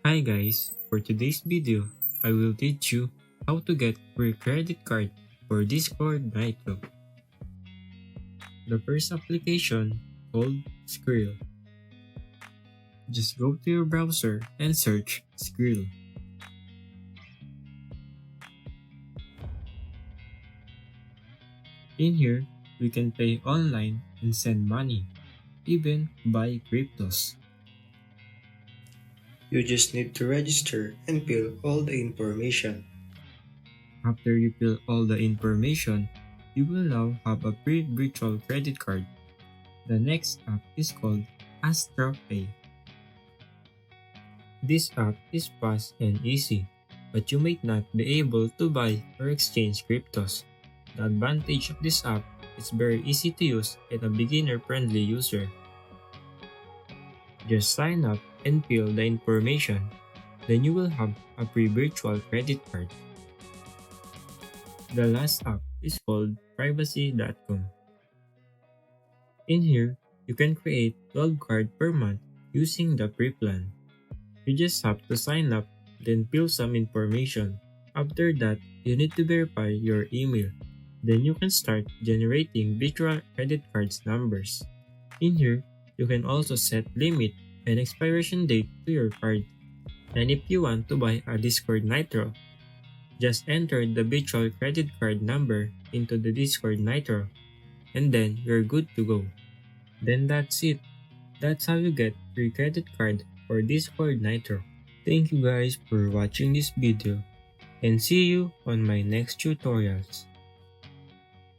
Hi guys, for today's video, I will teach you how to get free credit card for Discord Nitro. The first application called Skrill. Just go to your browser and search Skrill. In here, we can pay online and send money, even buy cryptos. You just need to register and fill all the information. After you fill all the information, you will now have a free virtual credit card. The next app is called Astra Pay. This app is fast and easy, but you might not be able to buy or exchange cryptos. The advantage of this app is very easy to use and a beginner-friendly user. Just sign up and fill the information, then you will have a free virtual credit card. The last app is called privacy.com. In here, you can create 12 cards per month using the free plan. You just have to sign up, then fill some information. After that, you need to verify your email. Then you can start generating virtual credit cards numbers. In here, you can also set limit and expiration date to your card. And if you want to buy a Discord Nitro, just enter the virtual credit card number into the Discord Nitro, and then you're good to go. Then that's it. That's how you get free credit card for Discord Nitro. Thank you guys for watching this video, and see you on my next tutorials.